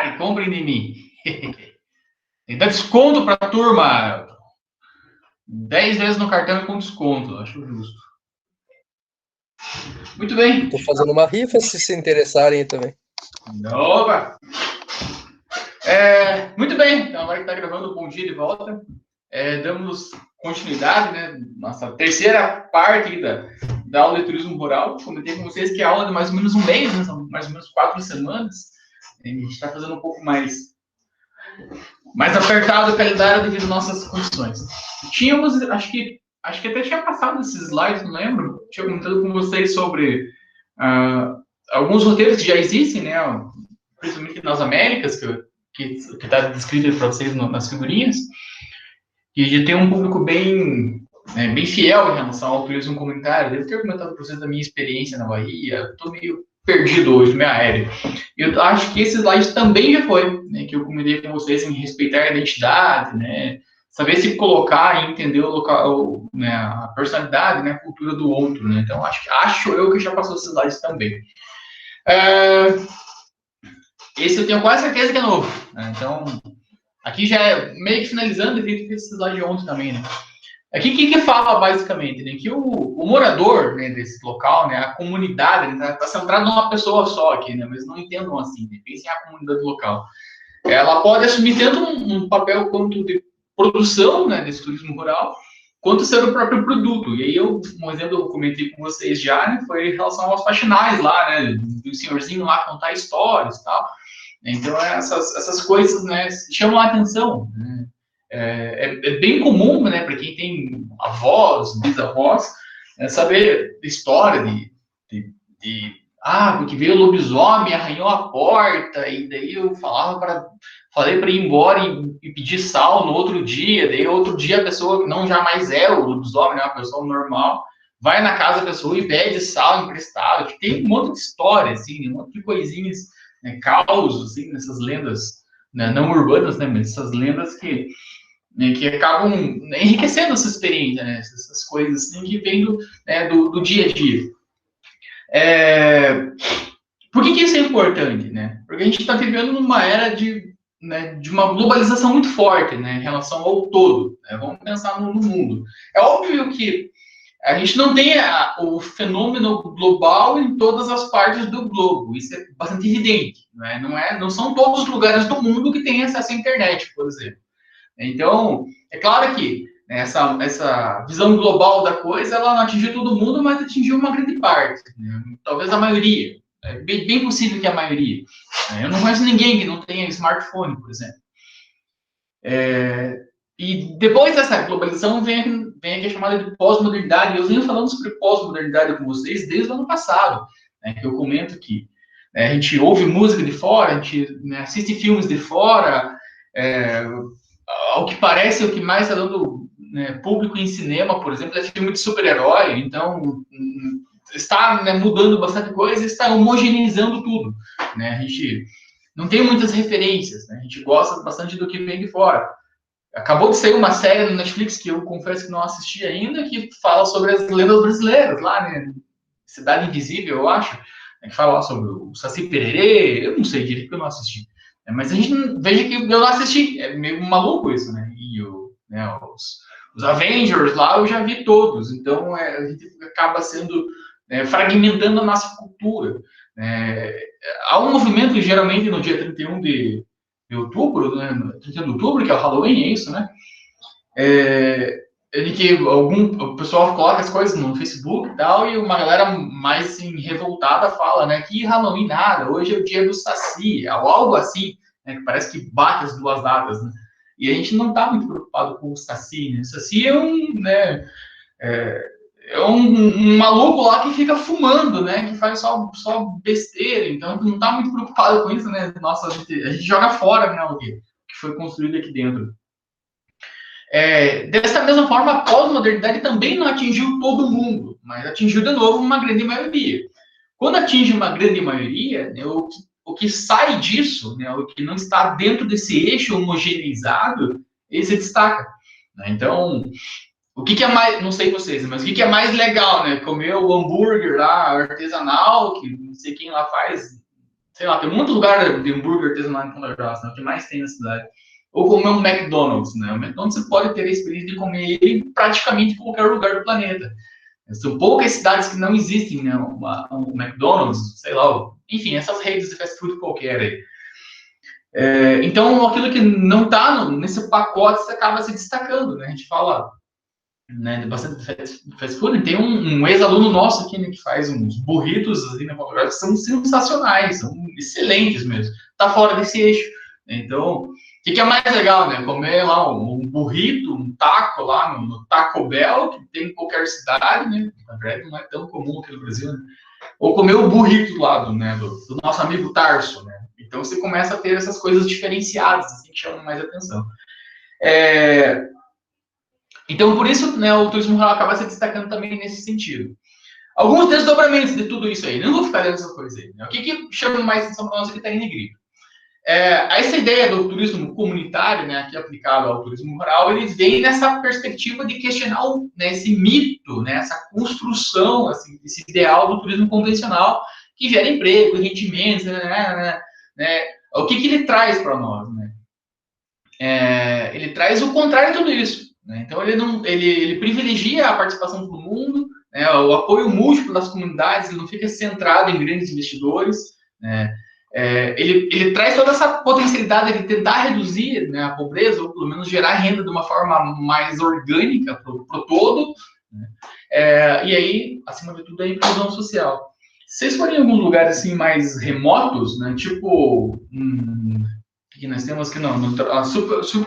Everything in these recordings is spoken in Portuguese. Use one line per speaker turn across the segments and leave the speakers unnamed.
Compare, comprem de mim. Então, desconto para a turma. 10 vezes no cartão com desconto. Acho justo. Muito bem.
Estou fazendo uma rifa se interessarem também.
Opa! Muito bem. Então, agora que está gravando, bom dia de volta. Damos continuidade, né? Nossa terceira parte da aula de turismo rural. Comentei com vocês que é aula de mais ou menos um mês, né? São mais ou menos 4 semanas. A gente está fazendo um pouco mais apertado o calendário devido às nossas condições. Tínhamos, acho que até tinha passado esses slides, não lembro. Tinha comentado com vocês sobre alguns roteiros que já existem, né? Principalmente nas Américas, que está descrito para vocês nas figurinhas. E já tem um público bem fiel em relação ao turismo comunitário. Devo ter comentado para vocês da minha experiência na Bahia. Estou meio perdido hoje, meio aéreo. Eu acho que esse slide também já foi, né, que eu comentei com vocês em respeitar a identidade, né, saber se colocar e entender o local, né, a personalidade, né, a cultura do outro, né. Então acho eu que já passou esses slides também. Esse eu tenho quase certeza que é novo, né? Então aqui já é meio que finalizando, eu fiz esse slide ontem também, né. Aqui o que fala basicamente, né? Que o morador, né, desse local, né, a comunidade, está centrado numa pessoa só aqui, né? Mas não entendam assim, né? Pensem a comunidade local. Ela pode assumir tanto um papel quanto de produção, né, desse turismo rural, quanto ser o próprio produto. E aí um exemplo eu comentei com vocês já, né, foi em relação aos faxinais lá, né, do senhorzinho lá contar histórias e tal. Então essas coisas, né, chamam a atenção, né? É bem comum, né, para quem tem avós, bisavós, saber história porque veio o lobisomem, arranhou a porta, e daí eu falei para ir embora e pedir sal no outro dia, daí outro dia a pessoa não jamais é o lobisomem, é uma pessoa normal, vai na casa da pessoa e pede sal emprestado, que tem um monte de história, assim, um monte de coisinhas, né, causos, assim, nessas lendas, né, não urbanas, né, mas essas lendas que acabam enriquecendo essa experiência, né? Essas coisas assim, que vêm do dia a dia. Por que isso é importante, né? Porque a gente está vivendo numa era de uma globalização muito forte, né, em relação ao todo, né? Vamos pensar no mundo. É óbvio que a gente não tem o fenômeno global em todas as partes do globo. Isso é bastante evidente, né? Não são todos os lugares do mundo que têm acesso à internet, por exemplo. Então, é claro que essa visão global da coisa, ela não atingiu todo mundo, mas atingiu uma grande parte, né? Talvez a maioria. É bem possível que a maioria. Eu não conheço ninguém que não tenha smartphone, por exemplo. E depois dessa globalização vem aqui a chamada de pós-modernidade. Eu venho falando sobre pós-modernidade com vocês desde o ano passado, né, que eu comento que a gente ouve música de fora, a gente, né, assiste filmes de fora, ao que parece, o que mais está dando, né, público em cinema, por exemplo, é filme de super-herói. Então, está, né, mudando bastante coisa, está homogeneizando tudo, né? A gente não tem muitas referências, né? A gente gosta bastante do que vem de fora. Acabou de sair uma série no Netflix que eu confesso que não assisti ainda, que fala sobre as lendas brasileiras lá, né? Cidade Invisível, eu acho, né? Que fala sobre o Saci Pererê. Eu não sei direito porque eu não assisti. Mas a gente veja que eu não assisti. É meio maluco isso, né? E os Avengers lá eu já vi todos. Então a gente acaba sendo, fragmentando a nossa cultura. Há um movimento, geralmente, no dia 31 de outubro, né? 31 de outubro, que é o Halloween, é isso, né? De que o pessoal coloca as coisas no Facebook e tal, e uma galera mais assim, revoltada fala, né, que Halloween nada, hoje é o dia do Saci, ou algo assim, né, que parece que bate as duas datas, né? E a gente não está muito preocupado com o Saci, né? O Saci é um maluco lá que fica fumando, né? Que faz só besteira. Então, não está muito preocupado com isso, né? Nossa, a gente joga fora, né? O que foi construído aqui dentro. Dessa mesma forma, a pós-modernidade também não atingiu todo mundo, mas atingiu de novo uma grande maioria. Quando atinge uma grande maioria, né, o que sai disso, né, o que não está dentro desse eixo homogeneizado, ele se destaca, né? Então, o que é mais, não sei vocês, mas o que é mais legal, né? Comer o hambúrguer lá artesanal, que não sei quem lá faz, sei lá, tem muito lugar de hambúrguer artesanal em Ponta Grossa, né, o que mais tem na cidade. Ou comer um McDonald's, né? O McDonald's você pode ter a experiência de comer ele praticamente em qualquer lugar do planeta. São poucas cidades que não existem, né? Um McDonald's, sei lá, enfim, essas redes de fast food qualquer aí. Então, aquilo que não está nesse pacote, você acaba se destacando, né? A gente fala, né, de bastante fast food. Tem um ex-aluno nosso aqui, né, que faz uns burritos assim, na faculdade, que são sensacionais, são excelentes mesmo. Tá fora desse eixo. Então, o que é mais legal, né? Comer lá um burrito, um taco lá no Taco Bell, que tem em qualquer cidade, né? Na verdade, não é tão comum aqui no Brasil, né? Ou comer o burrito lá do nosso amigo Tarso, né? Então, você começa a ter essas coisas diferenciadas, assim, que chamam mais atenção. Então, por isso, né, o turismo rural acaba se destacando também nesse sentido. Alguns desdobramentos de tudo isso aí. Não vou ficar lendo essas coisas aí. Né? O que chama mais atenção para nós aqui está em negrito. Essa ideia do turismo comunitário, né, aqui aplicado ao turismo rural, ele vem nessa perspectiva de questionar né, esse mito, né, essa construção, assim, esse ideal do turismo convencional que gera emprego, rendimentos, né, o que ele traz para nós, né? Ele traz o contrário de tudo isso. Né? Então, ele privilegia a participação do mundo, né, o apoio múltiplo das comunidades, ele não fica centrado em grandes investidores, né? Ele traz toda essa potencialidade de tentar reduzir, né, a pobreza, ou pelo menos gerar renda de uma forma mais orgânica para o todo, né? E aí, acima de tudo, a inclusão social. Se vocês forem em alguns lugares assim, mais remotos, né, tipo que nós temos aqui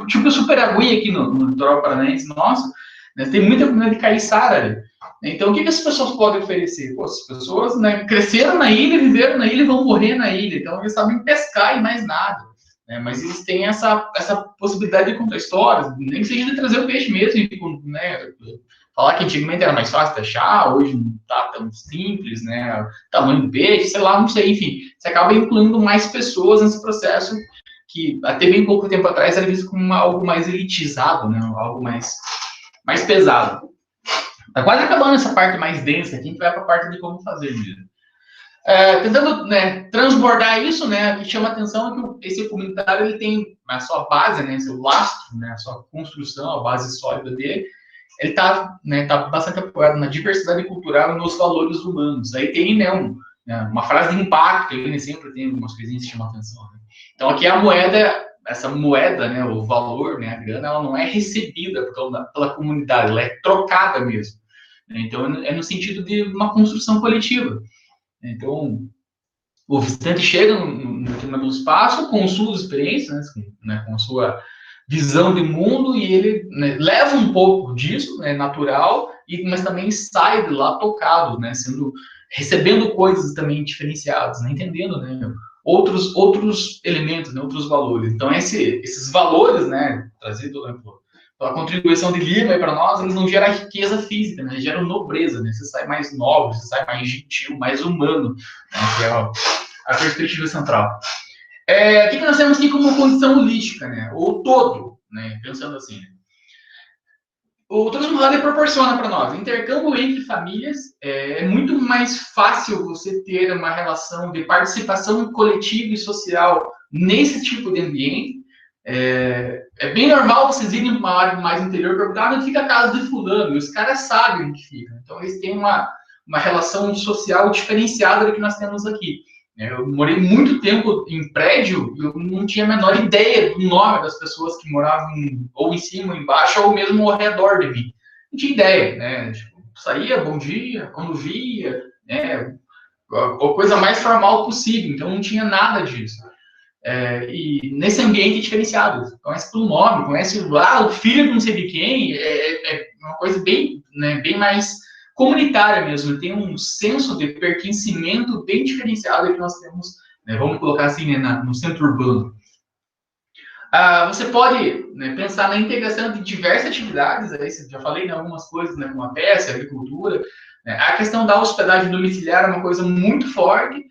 tipo Super Aguinha aqui no litoral paranaense, nossa, né, tem muita comida de caiçara ali. Então, o que as pessoas podem oferecer? Pô, as pessoas, né, cresceram na ilha, viveram na ilha e vão morrer na ilha. Então, eles sabem pescar e mais nada. Né? Mas eles têm essa possibilidade de contar histórias, nem que seja de trazer o peixe mesmo. Né? Falar que antigamente era mais fácil de achar, hoje não está tão simples, né? Tamanho do peixe, sei lá, não sei. Enfim, você acaba incluindo mais pessoas nesse processo que até bem pouco tempo atrás era visto como algo mais elitizado, né? Algo mais pesado. Tá quase acabando essa parte mais densa aqui, a gente vai para a parte de como fazer mesmo. Tentando, né, transbordar isso, né, o que chama atenção é que esse comunitário ele tem a sua base, né, seu lastro, né, a sua construção, a base sólida dele, ele está, né, tá bastante apoiado na diversidade cultural e nos valores humanos. Aí tem, né, uma frase de impacto, ele sempre tem algumas coisinhas que chamam atenção. Né? Então aqui a moeda, essa moeda, né, o valor, né, a grana, ela não é recebida pela comunidade, ela é trocada mesmo. Então, é no sentido de uma construção coletiva. Então, o visitante chega no determinado espaço com suas experiências, né, com a sua visão de mundo, e ele, né, leva um pouco disso, né, natural, mas também sai de lá tocado, né, recebendo coisas também diferenciadas, né, entendendo, né, outros elementos, né, outros valores. Então, esses valores, né, trazidos, né, a contribuição de Lima para nós, eles não geram riqueza física, né? Geram nobreza, né? Você sai mais nobre, você sai mais gentil, mais humano, né? Que é a perspectiva central. O que nós temos aqui como condição holística, né? Ou todo, né? Pensando assim. Né? O turismo rural proporciona para nós intercâmbio entre famílias. É muito mais fácil você ter uma relação de participação coletiva e social nesse tipo de ambiente. É bem normal vocês irem para uma área mais interior e perguntar onde fica a casa de fulano, e os caras sabem onde fica. Então, eles têm uma relação social diferenciada do que nós temos aqui. Eu morei muito tempo em prédio e eu não tinha a menor ideia do nome das pessoas que moravam ou em cima, ou embaixo, ou mesmo ao redor de mim. Não tinha ideia, né? Tipo, saía, bom dia, quando via, né? A coisa mais formal possível. Então, não tinha nada disso. E nesse ambiente diferenciado, conhece pelo nome, conhece o filho de não sei de quem, é uma coisa bem, né, bem mais comunitária mesmo, tem um senso de pertencimento bem diferenciado que nós temos, né, vamos colocar assim, né, no centro urbano. Você pode, né, pensar na integração de diversas atividades, aí já falei em algumas coisas, né, como a pesca, a agricultura, né, a questão da hospedagem domiciliar é uma coisa muito forte,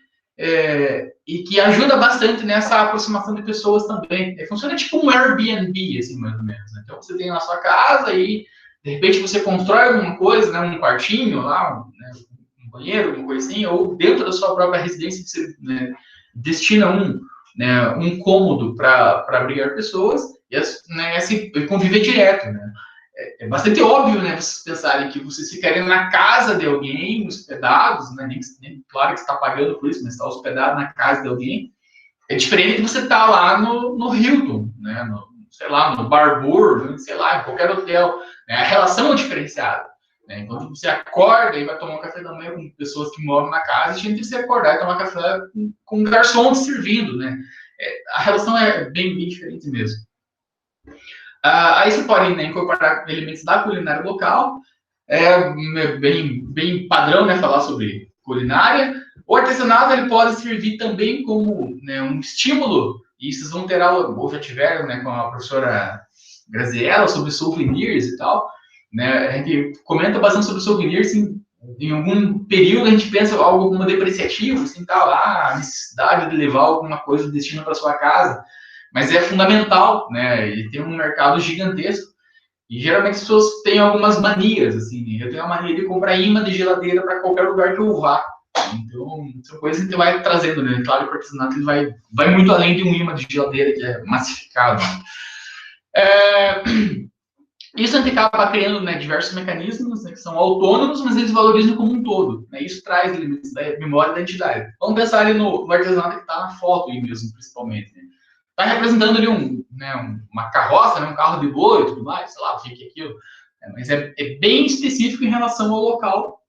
e que ajuda bastante nessa aproximação de pessoas também. Funciona tipo um Airbnb, assim, mais ou menos. Né? Então, você tem na sua casa e, de repente, você constrói alguma coisa, né, um quartinho lá, né, um banheiro, alguma coisa assim, ou dentro da sua própria residência, você, né, destina um cômodo para abrigar pessoas e conviver direto, né? É bastante óbvio, né, vocês pensarem que vocês ficarem na casa de alguém, hospedados, né, nem claro que você está pagando por isso, mas está hospedado na casa de alguém, é diferente de você estar lá no Hilton, né, sei lá, no Barbour, sei lá, em qualquer hotel, né, a relação é diferenciada. Né, então, você acorda e vai tomar um café da manhã com pessoas que moram na casa, e tinha que você acordar e tomar café com garçom servindo, né, a relação é bem diferente mesmo. Aí você pode, né, incorporar elementos da culinária local, bem padrão, né, falar sobre culinária. O artesanato ele pode servir também como, né, um estímulo, e vocês vão ter aula, ou já tiveram, né, com a professora Graziella sobre souvenirs e tal. Né, a gente comenta bastante sobre souvenirs, em algum período a gente pensa algo como depreciativo, assim, tal, a necessidade de levar alguma coisa do destino para sua casa. Mas é fundamental, né? E tem um mercado gigantesco. E geralmente as pessoas têm algumas manias, assim. Eu tenho a mania de comprar imã de geladeira para qualquer lugar que eu vá. Então, são coisas que a gente vai trazendo, né? Claro que o artesanato ele vai muito além de um imã de geladeira que é massificado. Isso a gente acaba criando, né, diversos mecanismos, né, que são autônomos, mas eles valorizam como um todo. Né? Isso traz elementos da memória e da identidade. Vamos pensar ali no artesanato que está na foto aí mesmo, principalmente. Né? Está representando ali uma carroça, né, um carro de boi e tudo mais, sei lá o que é aquilo. Mas é bem específico em relação ao local,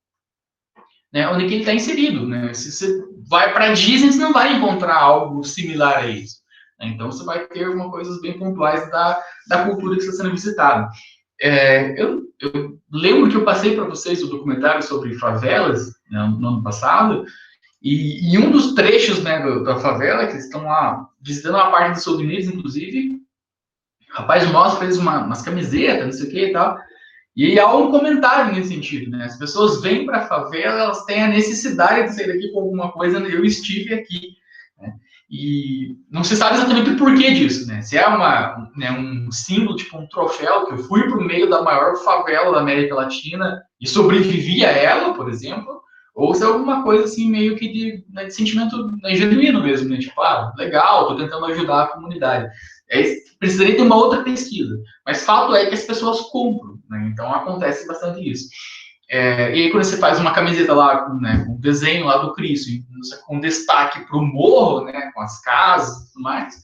né, onde que ele está inserido. Né? Se você vai para a Disney, você não vai encontrar algo similar a isso. Né? Então, você vai ter coisas bem pontuais da cultura que está sendo visitada. Eu lembro que eu passei para vocês o documentário sobre favelas, né, no ano passado, e um dos trechos, né, da favela, que eles estão lá visitando uma parte dos Estados Unidos, inclusive, o rapaz nosso fez umas camisetas, não sei o que e tal, e há um comentário nesse sentido, né? As pessoas vêm para a favela, elas têm a necessidade de sair daqui com alguma coisa, eu estive aqui. Né? E não se sabe exatamente o porquê disso, né? Se é um símbolo, tipo um troféu, que eu fui para o meio da maior favela da América Latina e sobrevivi a ela, por exemplo, ou se é alguma coisa assim, meio que de sentimento, né, genuíno mesmo, né? Tipo, legal, estou tentando ajudar a comunidade. Precisaria ter uma outra pesquisa. Mas fato é que as pessoas compram, né? Então acontece bastante isso. E aí quando você faz uma camiseta lá com o desenho lá do Cristo, com destaque para o morro, né, com as casas e tudo mais,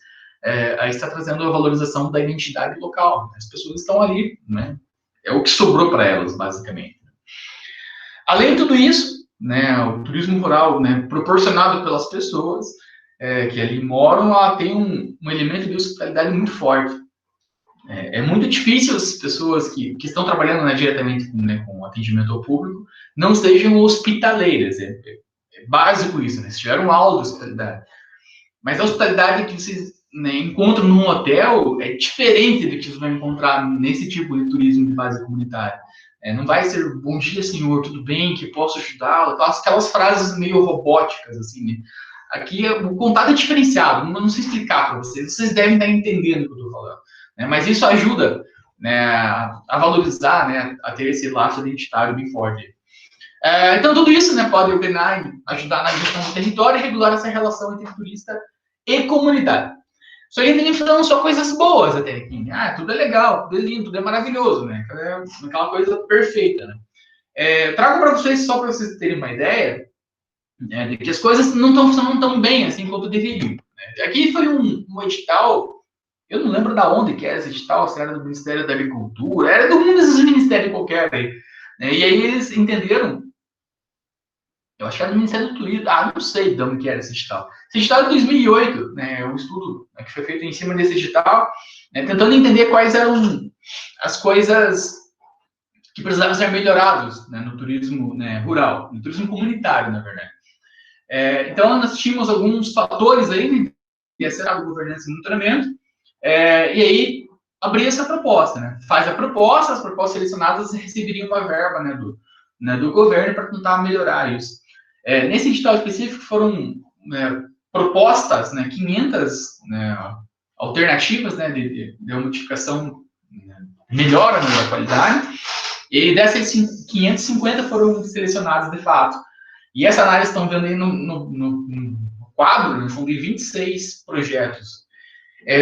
aí está trazendo a valorização da identidade local. As pessoas estão ali, né? É o que sobrou para elas, basicamente. Além de tudo isso, né, o turismo rural, né, proporcionado pelas pessoas que ali moram, ela tem um elemento de hospitalidade muito forte. É muito difícil as pessoas que estão trabalhando, né, diretamente, né, com atendimento ao público não sejam hospitaleiras. É básico isso, né? Se tiveram aula de hospitalidade. Mas a hospitalidade que vocês, né, encontram num hotel é diferente do que vocês vão encontrar nesse tipo de turismo de base comunitária. Não vai ser bom dia, senhor, tudo bem, que posso ajudá-lo? Aquelas frases meio robóticas, assim, né? Aqui o contato é diferenciado, não sei explicar para vocês, vocês devem estar entendendo o que eu estou falando. Né? Mas isso ajuda, né, a valorizar, né, a ter esse laço identitário bem forte. Então, tudo isso, né, pode ordenar e ajudar na gestão do território e regular essa relação entre turista e comunidade. Só que a gente falando só coisas boas até aqui. Né? Tudo é legal, tudo é lindo, tudo é maravilhoso, né? Aquela coisa perfeita, né? Trago para vocês, só para vocês terem uma ideia, né, de que as coisas não estão funcionando tão bem assim quanto deveriam. Né? Aqui foi um edital. Eu não lembro da onde que era esse edital, se era do Ministério da Agricultura, era de um desses ministérios qualquer aí. Né? E aí eles entenderam, eu acho que era do Ministério do Turismo, não sei de onde que era esse edital. Esse edital é de 2008, né, um estudo, né, que foi feito em cima desse edital, né, tentando entender quais eram as coisas que precisavam ser melhoradas, né, no turismo, né, rural, no turismo comunitário, na verdade. Então, nós tínhamos alguns fatores aí, que ia ser a governança e monitoramento, e aí abrir essa proposta, né? Faz a proposta, as propostas selecionadas receberiam uma verba, né, do governo para tentar melhorar isso. Nesse edital específico foram, né, propostas, né, 500, né, alternativas, né, de modificação, né, melhora, né, da qualidade, e dessas 550 foram selecionadas de fato. E essa análise estão vendo aí no quadro, né, são de 26 projetos.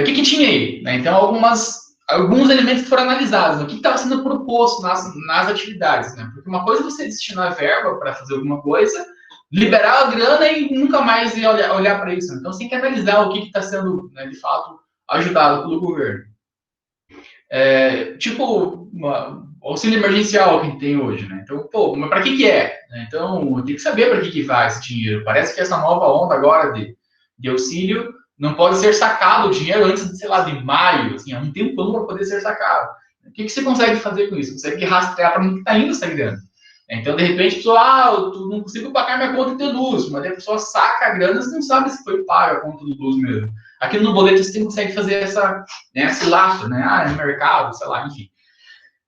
O que tinha aí? Né? Então, alguns elementos foram analisados, né? O que estava sendo proposto nas atividades. Né? Porque uma coisa é você destinar verba para fazer alguma coisa, liberar a grana e nunca mais ir olhar para isso. Né? Então, você tem que analisar o que está sendo, né, de fato, ajudado pelo governo. Tipo, o auxílio emergencial que a gente tem hoje, né? Então, pô, mas para que é? Então, tem que saber para que vai esse dinheiro. Parece que essa nova onda agora de auxílio não pode ser sacado o dinheiro antes de, sei lá, de maio, assim, há um tempão para poder ser sacado. O que você consegue fazer com isso? Você consegue rastrear para onde está indo essa grana. Então, de repente, a pessoa, eu não consigo pagar minha conta de luz, mas a pessoa saca a grana, você não sabe se foi paga a conta de luz mesmo. Aqui no boleto você consegue fazer esse lastro, né? É mercado, sei lá, enfim.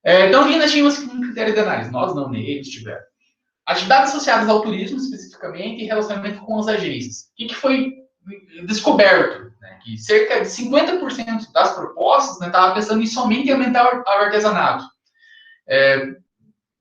Então, ainda tínhamos um critério de análise. Nós não, nem eles tiveram. Atividades associadas ao turismo, especificamente, e relacionamento com as agências. O que foi descoberto? Né? Que cerca de 50% das propostas estavam pensando somente em aumentar o artesanato.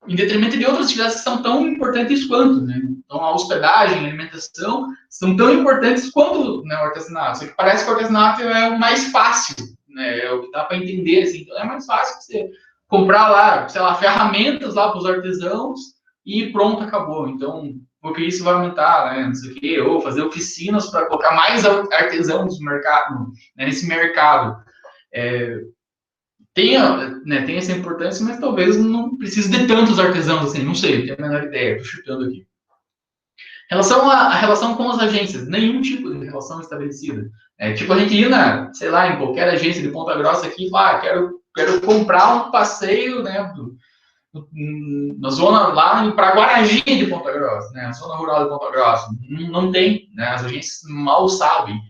Em detrimento de outras atividades que são tão importantes quanto, né? Então, a hospedagem, a alimentação, são tão importantes quanto, né, o artesanato. Só que parece que o artesanato é o mais fácil, né? É o que dá para entender, assim. Então, é mais fácil você comprar lá, sei lá, ferramentas lá para os artesãos e pronto, acabou. Então, porque isso vai aumentar, né? Não sei o quê, ou fazer oficinas para colocar mais artesãos no mercado, né, nesse mercado. Tem essa importância, mas talvez não precise de tantos artesãos assim, não sei, não tenho a menor ideia, estou chutando aqui. A relação com as agências, nenhum tipo de relação estabelecida. Tipo, a gente ir sei lá, em qualquer agência de Ponta Grossa aqui e falar, quero comprar um passeio, né, na zona lá para Guaragi de Ponta Grossa, né, a zona rural de Ponta Grossa. Não tem, né, as agências mal sabem.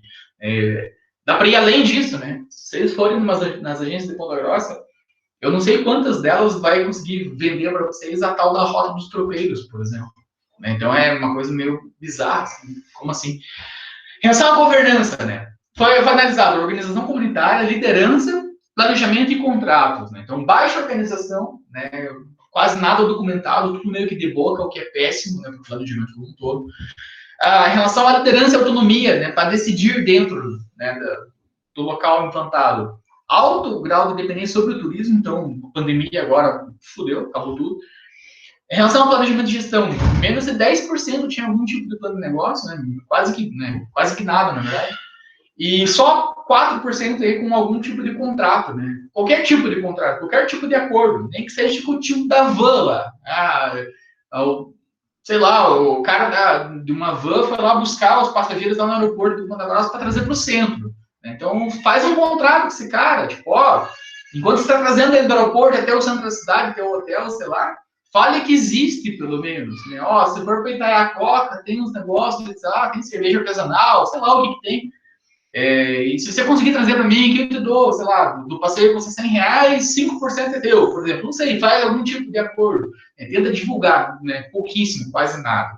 Dá para ir além disso, né? Se eles forem nas agências de Ponta Grossa, eu não sei quantas delas vai conseguir vender para vocês a tal da rota dos tropeiros, por exemplo. Então é uma coisa meio bizarra, assim. Como assim? Em relação à governança, né? Foi analisado organização comunitária, liderança, planejamento e contratos. Né? Então, baixa organização, né? Quase nada documentado, tudo meio que de boca, o que é péssimo, né? Para o planejamento como um todo. Em relação à liderança e autonomia, né? Para decidir dentro, né, do local implantado. Alto grau de dependência sobre o turismo, então, pandemia agora, fudeu, acabou tudo. Em relação ao planejamento de gestão, menos de 10% tinha algum tipo de plano de negócio, né? Quase que nada, na verdade. E só 4% aí com algum tipo de contrato, né? Qualquer tipo de contrato, qualquer tipo de acordo, nem que seja tipo o tipo da van lá. Sei lá, o cara de uma van foi lá buscar os passageiros lá no aeroporto do Ponta Grossa para trazer para o centro. Então, faz um contrato com esse cara, tipo, enquanto você está trazendo ele do aeroporto até o centro da cidade, até o hotel, sei lá, fale que existe, pelo menos. Né? Se for para Itaiacoca, tem uns negócios, tem cerveja artesanal, sei lá o que tem. E se você conseguir trazer para mim, que eu te dou, sei lá, do passeio custa R$100, 5% é teu, por exemplo. Não sei, faz algum tipo de acordo. Tenta divulgar, né? Pouquíssimo, quase nada.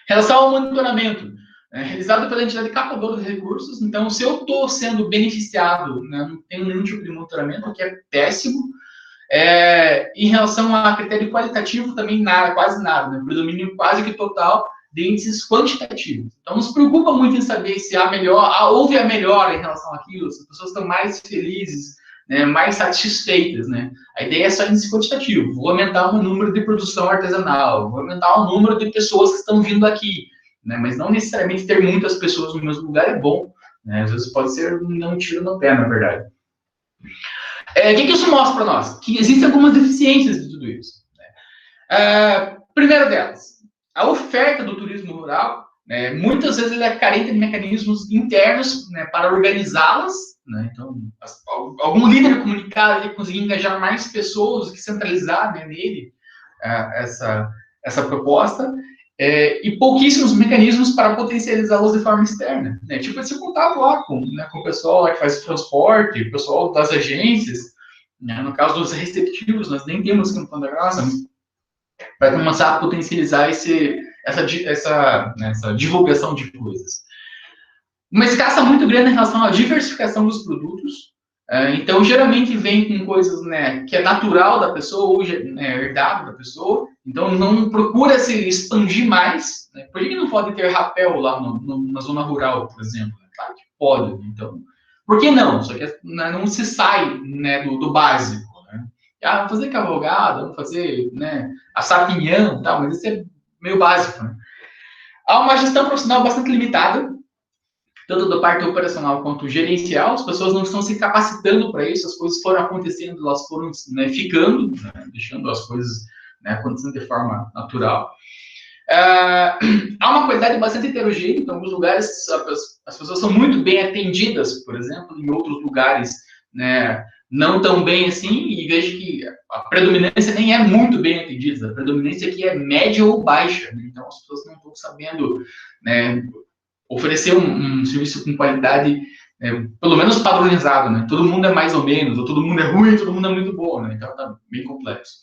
Em relação ao monitoramento, realizado pela entidade captadora de recursos, então, se eu estou sendo beneficiado, né, não tenho nenhum tipo de monitoramento, o que é péssimo. Em relação a critério qualitativo, também nada, quase nada, né? Predomínio quase que total de índices quantitativos. Então, nos preocupa muito em saber se houve a melhora em relação àquilo, se as pessoas estão mais felizes, né, mais satisfeitas, né? A ideia é só índice quantitativo. Vou aumentar o número de produção artesanal, vou aumentar o número de pessoas que estão vindo aqui, né? Mas não necessariamente ter muitas pessoas no mesmo lugar é bom, né? Às vezes pode ser um tiro no pé, na verdade. O que isso mostra para nós? Que existem algumas deficiências de tudo isso. Né? Primeiro delas, a oferta do turismo rural, né, muitas vezes ele é carente de mecanismos internos, né, para organizá-las. Né? Então, algum líder comunicado ele conseguir engajar mais pessoas, que centralizar, né, nele essa proposta. E pouquíssimos mecanismos para potencializá-los de forma externa. Né? Tipo, esse contato lá com o pessoal lá que faz o transporte, o pessoal das agências, né? No caso dos receptivos, nós nem temos aqui no Ponta Grossa, para começar a potencializar essa divulgação de coisas. Uma escassa muito grande em relação à diversificação dos produtos. Então, geralmente vem com coisas, né, que é natural da pessoa, ou herdado da pessoa. Então, não procura se expandir mais. Né? Por que não pode ter rapel lá na zona rural, por exemplo? Claro que pode. Então, por que não? Só que né, não se sai, né, do básico. Né? Vamos fazer cavalgada, vamos fazer, né, assar pinhão, tal, mas isso é meio básico. Né? Há uma gestão profissional bastante limitada, tanto da parte operacional quanto gerencial. As pessoas não estão se capacitando para isso, as coisas foram acontecendo, elas foram, né, ficando, né, deixando as coisas, né, acontecendo de forma natural. Há uma qualidade bastante heterogênea, em alguns lugares as pessoas são muito bem atendidas, por exemplo, em outros lugares, né, não tão bem assim, e vejo que a predominância nem é muito bem atendida, a predominância aqui é média ou baixa, né? Então as pessoas não estão sabendo, né, oferecer um serviço com qualidade, pelo menos padronizado, né? Todo mundo é mais ou menos, ou todo mundo é ruim, todo mundo é muito bom, né? Então tá bem complexo.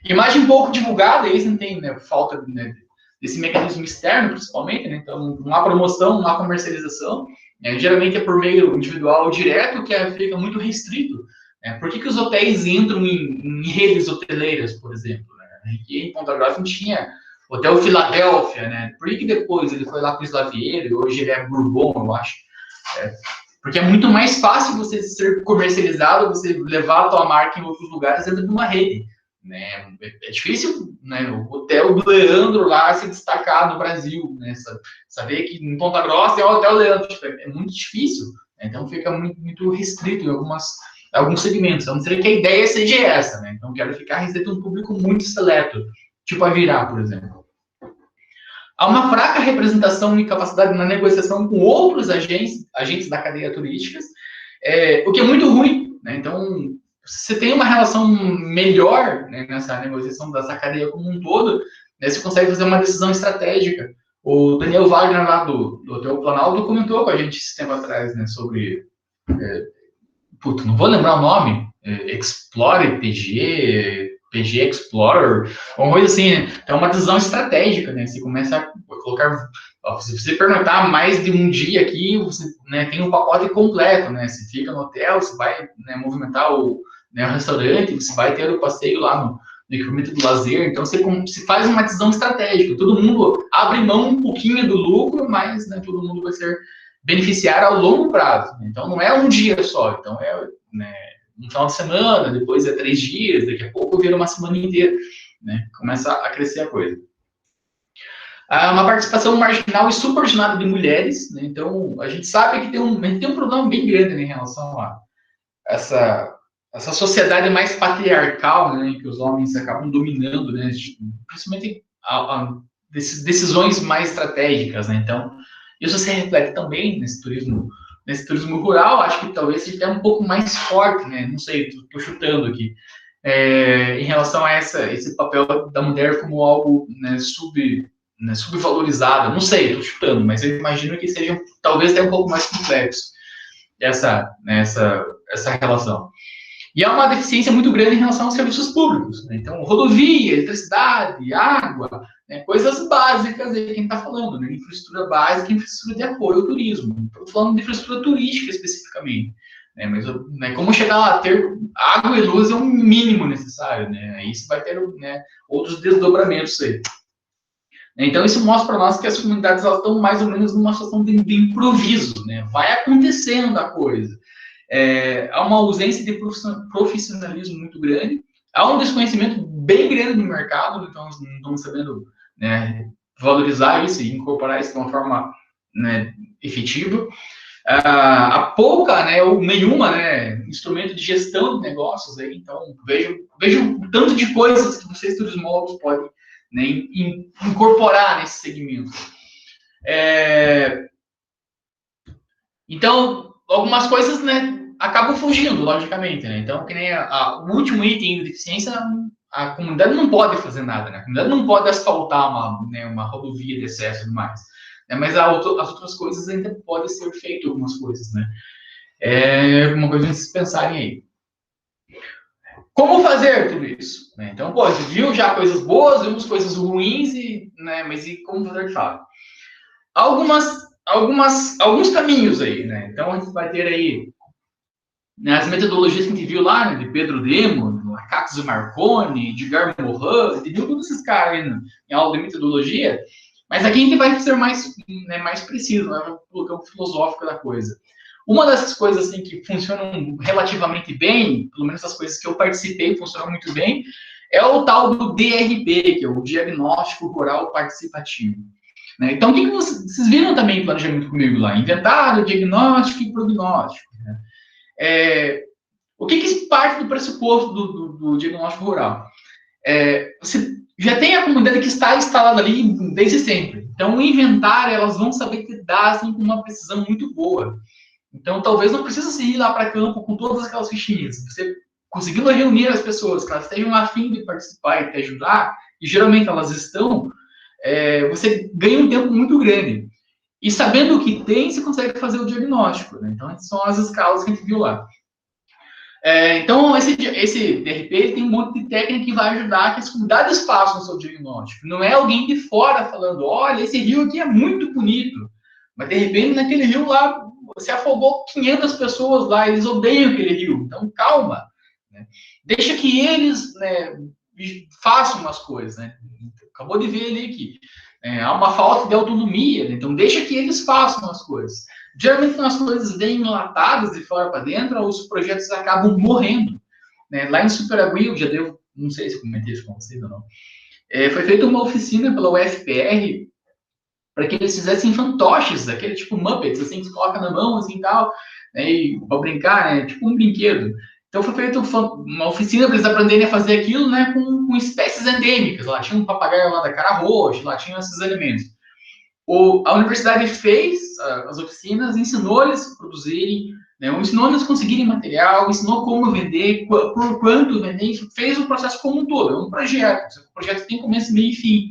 Imagem pouco divulgada, aí não tem, né, falta, né, desse mecanismo externo, principalmente, né? Então não há promoção, não há comercialização, né? Geralmente é por meio individual ou direto, que fica muito restrito. Né? Por que os hotéis entram em redes hoteleiras, por exemplo? Né? Aqui em Ponta Grossa não tinha Hotel Filadélfia, né? Por que depois ele foi lá para o Slaviero, hoje ele é Bourbon, eu acho. Porque é muito mais fácil você ser comercializado, você levar a tua marca em outros lugares dentro de uma rede. Né? É difícil, né, o Hotel do Leandro lá se destacar no Brasil, né? Saber que em Ponta Grossa é o Hotel Leandro, é muito difícil, né? Então fica muito restrito em alguns segmentos, a não ser que a ideia seja essa, né? Então quero ficar restrito a um público muito seleto, tipo a Virar, por exemplo. Há uma fraca representação e capacidade na negociação com outros agentes da cadeia turística, o que é muito ruim, né? Então, se você tem uma relação melhor, né, nessa negociação dessa cadeia como um todo, né, você consegue fazer uma decisão estratégica. O Daniel Wagner, lá do Hotel Planalto, comentou com a gente esse tempo atrás, né, sobre... não vou lembrar o nome, Explore PG Explorer, uma coisa assim, né? É uma decisão estratégica, né? Você começa a colocar, se você pernoitar mais de um dia aqui, você, né, tem um pacote completo, né? Você fica no hotel, você vai, né, movimentar o restaurante, você vai ter o passeio lá no equipamento do lazer, então você faz uma decisão estratégica, todo mundo abre mão um pouquinho do lucro, mas, né, todo mundo vai ser beneficiário ao longo prazo. Então não é um dia só, então né, um final de semana, depois é 3 dias, daqui a pouco vira uma semana inteira, né? Começa a crescer a coisa. Há uma participação marginal e subordinada de mulheres, né? Então a gente sabe que a gente tem um problema bem grande, né, em relação a essa sociedade mais patriarcal, né, que os homens acabam dominando, né, principalmente decisões mais estratégicas, né? Então isso se reflete também nesse turismo rural. Acho que talvez seja até um pouco mais forte, né? Não sei, estou chutando aqui, em relação a esse papel da mulher como algo, né, subvalorizado. Não sei, estou chutando, mas eu imagino que seja talvez até um pouco mais complexo essa relação. E há uma deficiência muito grande em relação aos serviços públicos, né? Então, rodovia, eletricidade, água, né, coisas básicas aí quem está falando, né? Infraestrutura básica e infraestrutura de apoio ao turismo. Estou falando de infraestrutura turística especificamente, né? Mas, né, como chegar lá, ter água e luz é um mínimo necessário, né? Aí você vai ter, né, outros desdobramentos aí. Então, isso mostra para nós que as comunidades elas estão mais ou menos numa situação de improviso, né? Vai acontecendo a coisa. Há uma ausência de profissionalismo muito grande, há um desconhecimento bem grande no mercado, então não estamos sabendo, né, valorizar isso e incorporar isso de uma forma, né, efetiva. Há pouca, né, ou nenhuma, né, instrumento de gestão de negócios aí, então vejo um tanto de coisas que vocês turismólogos podem, né, incorporar nesse segmento. Então, algumas coisas, né, acabam fugindo, logicamente, né? Então, que nem o último item de deficiência, a comunidade não pode fazer nada, né? A comunidade não pode asfaltar uma rodovia de excesso e tudo mais. Né? Mas as outras coisas ainda podem ser feitas, algumas coisas, né? Uma coisa a vocês pensarem aí. Como fazer tudo isso? Né? Então, pô, a gente viu já coisas boas, vimos coisas ruins, né, mas e como fazer de fato? Alguns caminhos aí, né? Então, a gente vai ter aí As metodologias que a gente viu lá, né, de Pedro Demo, Acaxo Marconi, Edgar Morin, de todos esses caras aí, né, em aula de metodologia, mas aqui a gente vai ser mais, né, mais preciso, né, no campo filosófico da coisa. Uma dessas coisas assim, que funcionam relativamente bem, pelo menos as coisas que eu participei funcionam muito bem, é o tal do DRP, que é o Diagnóstico Rural Participativo. Né? Então, o que vocês viram também em planejamento comigo lá? Inventário, diagnóstico e prognóstico. Né? O que parte do pressuposto do diagnóstico rural? Você já tem a comunidade que está instalada ali desde sempre. Então, o inventário, elas vão saber te dar assim, com uma precisão muito boa. Então, talvez não precisa se ir lá para campo com todas aquelas fichinhas. Você conseguindo reunir as pessoas, que elas estejam afim de participar e te ajudar, e geralmente elas estão, você ganha um tempo muito grande. E sabendo o que tem, você consegue fazer o diagnóstico. Né? Então, são as escalas que a gente viu lá. Então, esse DRP tem um monte de técnica que vai ajudar que as comunidades façam o seu diagnóstico. Não é alguém de fora falando, olha, esse rio aqui é muito bonito, mas de repente naquele rio lá, você afogou 500 pessoas lá, eles odeiam aquele rio. Então, calma. Né? Deixa que eles, né, façam as coisas. Né? Acabou de ver ali que há uma falta de autonomia, né? Então deixa que eles façam as coisas. Geralmente, quando as coisas vêm enlatadas de fora para dentro, os projetos acabam morrendo. Né? Lá em Superagui, eu já devo, não sei se eu comentei isso com vocês ou não, foi feita uma oficina pela UFPR para que eles fizessem fantoches, aquele tipo Muppets, assim, que você coloca na mão, assim, tal, né, para brincar, né, tipo um brinquedo. Então foi feita uma oficina para eles aprenderem a fazer aquilo, né, com espécies endêmicas. Lá tinha um papagaio lá da cara roxa, lá tinha esses elementos. A universidade fez as oficinas, ensinou eles a produzirem, né, ensinou eles a conseguirem material, ensinou como vender, por quanto vender, fez o processo como um todo. É um projeto. O projeto tem começo, meio e fim.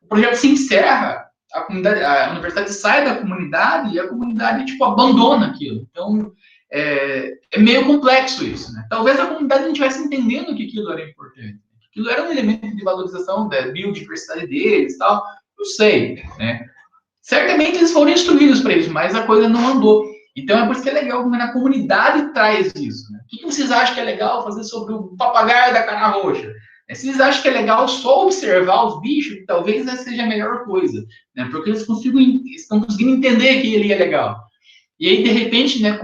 O projeto se encerra, a universidade sai da comunidade e a comunidade tipo abandona aquilo. Então é meio complexo isso, né? Talvez a comunidade não estivesse entendendo que aquilo era importante, que aquilo era um elemento de valorização da biodiversidade deles, tal. Não sei, né? Certamente eles foram instruídos para isso, mas a coisa não andou. Então é por isso que é legal como a comunidade traz isso. Né? O que vocês acham que é legal fazer sobre o papagaio da cara roxa? Se vocês acham que é legal só observar os bichos, talvez essa seja a melhor coisa, né? Porque eles estão conseguindo entender que ele é legal. E aí, de repente, né,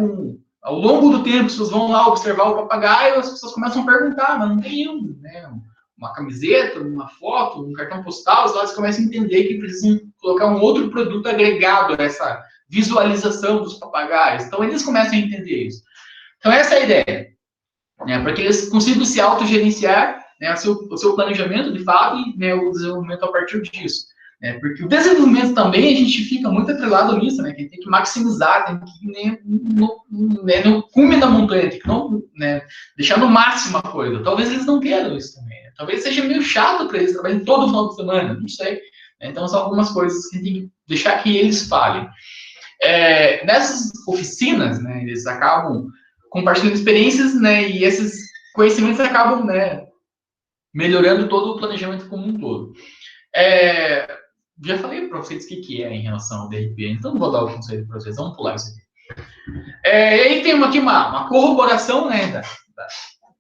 ao longo do tempo, vocês vão lá observar o papagaio, as pessoas começam a perguntar, mas não tem um, né? Uma camiseta, uma foto, um cartão postal, elas começam a entender que precisam colocar um outro produto agregado a essa visualização dos papagaios. Então, eles começam a entender isso. Então, essa é a ideia. Né, para que eles consigam se autogerenciar, né, o seu planejamento, de fato, e né, o desenvolvimento a partir disso. Né, porque o desenvolvimento também, a gente fica muito atrelado nisso, né, que a gente tem que maximizar, tem que ir no cume da montanha, tem que não, né, deixar no máximo a coisa. Talvez eles não queiram isso também. Né? Talvez seja meio chato para eles trabalharem todo final de semana, não sei. Então, são algumas coisas que a gente tem que deixar que eles falem. Nessas oficinas, né, eles acabam compartilhando experiências, né, e esses conhecimentos acabam, né, melhorando todo o planejamento como um todo. Já falei para vocês o que é em relação ao DRP, então não vou dar o conselho para vocês, vamos pular isso aqui. E aí tem aqui uma corroboração, né,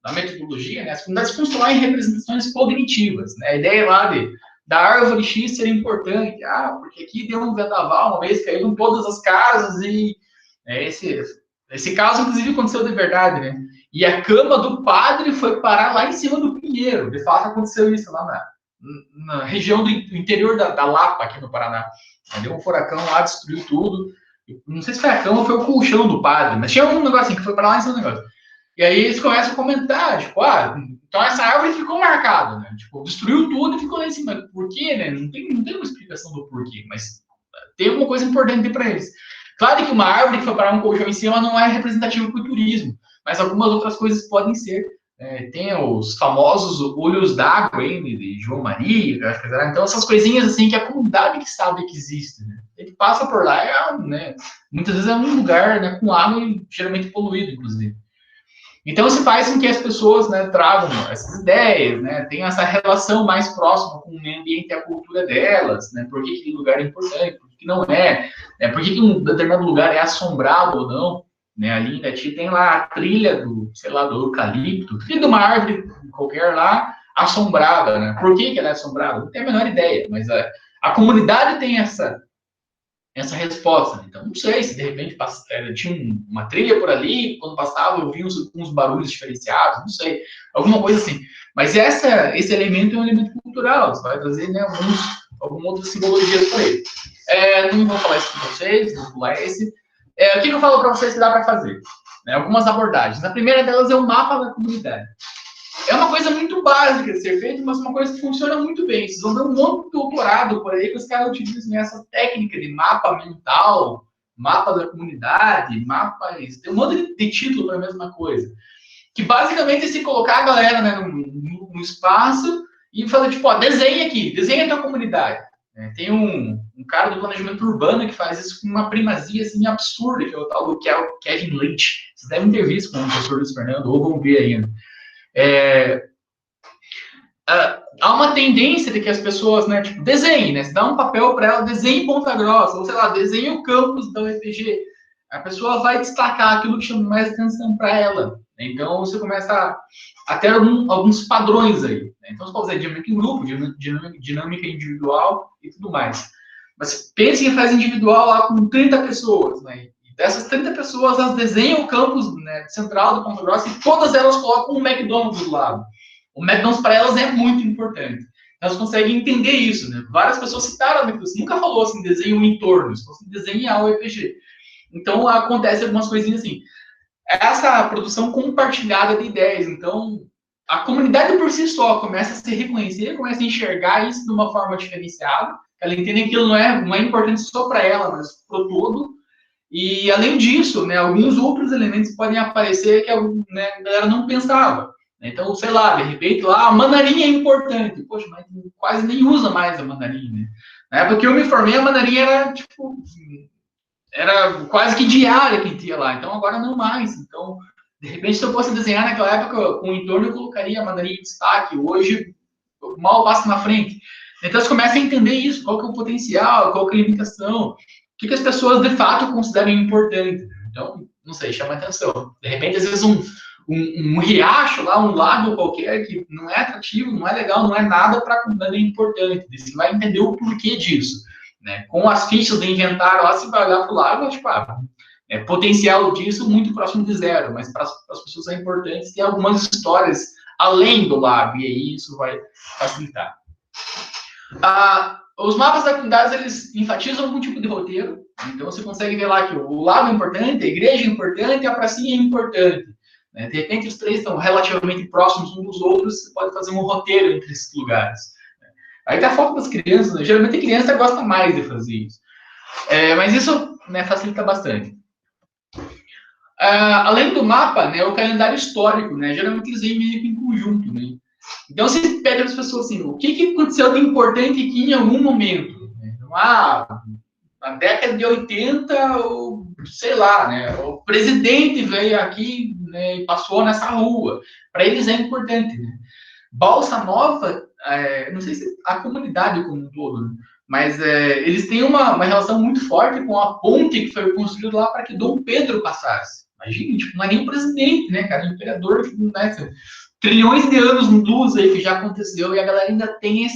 da metodologia, né, as comunidades constroem representações cognitivas, né, a ideia lá da árvore X ser importante, porque aqui deu um vendaval, uma vez caíram todas as casas e esse caso, inclusive, aconteceu de verdade, né? E a cama do padre foi parar lá em cima do pinheiro. De fato, aconteceu isso lá na região do interior da Lapa, aqui no Paraná. Deu um furacão lá, destruiu tudo. Não sei se foi a cama ou foi o colchão do padre, mas tinha um negocinho que foi parar lá em cima do negócio. E aí eles começam a comentar, tipo, então essa árvore ficou marcada, né? Tipo, destruiu tudo e ficou lá em cima. Por quê, né? Não tem uma explicação do porquê, mas tem alguma coisa importante para eles. Claro que uma árvore que foi parar um colchão em cima não é representativa para o turismo, mas algumas outras coisas podem ser. Tem os famosos olhos d'água aí, de João Maria, então essas coisinhas assim que a comunidade que sabe que existe, né? Ele passa por lá, né? Muitas vezes é um lugar, né, com água geralmente poluído, inclusive. Então, isso faz com que as pessoas, né, tragam essas ideias, né, tenham essa relação mais próxima com o meio ambiente e a cultura delas, né, por que aquele lugar é importante, por que não é, por que um determinado lugar é assombrado ou não. né? Ali em Irati tem lá a trilha do, sei lá, do eucalipto, trilha de uma árvore qualquer lá, assombrada, né? Por que ela é assombrada? Não tenho a menor ideia, mas a comunidade tem essa resposta. Então, não sei se de repente tinha uma trilha por ali, quando passava eu via uns barulhos diferenciados, não sei, alguma coisa assim. Mas esse elemento é um elemento cultural, você vai trazer, né, algumas outras simbologias por ele. Não vou falar isso com vocês, vou pular esse. O que eu falo para vocês que dá para fazer? Algumas abordagens. A primeira delas é o mapa da comunidade. É uma coisa muito básica de ser feita, mas uma coisa que funciona muito bem. Vocês vão ver um monte de doutorado por aí que os caras utilizam essa técnica de mapa mental, mapa da comunidade, mapas. Tem um monte de título para a mesma coisa. Que basicamente é se colocar a galera, né, no espaço e fazer tipo, ó, desenha aqui, desenha a tua comunidade. Tem um cara do planejamento urbano que faz isso com uma primazia assim, absurda, que é o tal do Kevin Leach. Vocês devem ter visto com o professor Luiz Fernando, ou vão ver ainda. Há uma tendência de que as pessoas, né, tipo, desenhem, né? Se dá um papel para ela, desenhe Ponta Grossa, ou sei lá, desenhe o campus da UFG. A pessoa vai destacar aquilo que chama mais atenção para ela. Então, você começa a ter alguns padrões aí. Né? Então, você pode fazer dinâmica em grupo, dinâmica individual e tudo mais. Mas pense em fazer individual lá com 30 pessoas, né? E dessas 30 pessoas, elas desenham o campus, né, central do Ponta Grossa e todas elas colocam um McDonald's do lado. O McDonald's para elas é muito importante. Elas conseguem entender isso, né? Várias pessoas citaram a McDonald's, nunca falou assim, desenhe um entorno, se fosse desenhar o EPG. Então, acontece algumas coisinhas assim. Essa produção compartilhada de ideias. Então, a comunidade por si só começa a se reconhecer, começa a enxergar isso de uma forma diferenciada. Ela entende que aquilo não é importante só para ela, mas para o todo. E, além disso, né, alguns outros elementos podem aparecer que né, a galera não pensava. Então, sei lá, de repente, lá a mandarim é importante. Poxa, mas quase nem usa mais a mandarim, né? Na época que eu me formei, a mandarim era, tipo, era quase que diária que tinha lá. Então, agora não mais. Então, de repente, se eu fosse desenhar naquela época com o entorno, eu colocaria a mandarim em destaque. Hoje, mal passo na frente. Então, você começa a entender isso. Qual que é o potencial, qual que é a limitação. O que as pessoas, de fato, consideram importante. Então, não sei, chama atenção. De repente, às vezes, um riacho lá, um lago qualquer, que não é atrativo, não é legal, não é nada para a comunidade importante. Você vai entender o porquê disso. Né? Com as fichas de inventário lá, você vai olhar para o lago, tipo, potencial disso muito próximo de zero, mas para as pessoas é importante ter algumas histórias além do lago, e aí isso vai facilitar. Os mapas da comunidade, eles enfatizam algum tipo de roteiro, então você consegue ver lá que o lago é importante, a igreja é importante e a pracinha é importante. Né? De repente, os três estão relativamente próximos uns dos outros, você pode fazer um roteiro entre esses lugares. Aí tá a foto das crianças, né? Geralmente a criança gosta mais de fazer isso. Mas isso, né, facilita bastante. Além do mapa, né, o calendário histórico, né, geralmente eles vêm meio que em conjunto. Né? Então você pede às pessoas assim, o que aconteceu de importante aqui em algum momento? Então, na década de 80, ou, sei lá, né, o presidente veio aqui, né, e passou nessa rua. Para eles é importante. Né? Balsa Nova, não sei se a comunidade como um todo, né? Mas eles têm uma relação muito forte com a ponte que foi construída lá para que Dom Pedro passasse. Imagina, tipo, não é nem o presidente, né, cara? O imperador, tipo, né, trilhões de anos de luz aí que já aconteceu e a galera ainda tem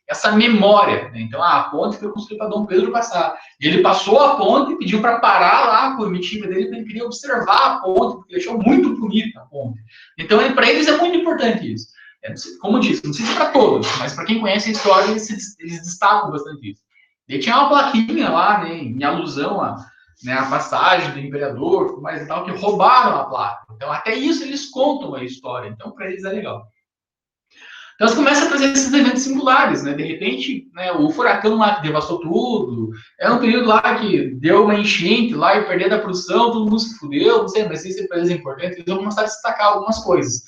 essa memória. Né? Então, a ponte foi construída para Dom Pedro passar. E ele passou a ponte e pediu para parar lá com a comitiva dele, porque ele queria observar a ponte, porque ele achou muito bonita a ponte. Então, para eles é muito importante isso. Como eu disse, não sei se para todos, mas para quem conhece a história, eles destacam bastante isso. E tinha uma plaquinha lá, né, em alusão a passagem do imperador, mais e tal, que roubaram a placa. Então, até isso eles contam a história. Então, para eles é legal. Então, eles começam a trazer esses eventos singulares, né? De repente, né, o furacão lá que devastou tudo, é um período lá que deu uma enchente lá e perdeu a produção, todo mundo se fudeu, não sei, mas isso para eles é importante, eles vão começar a destacar algumas coisas.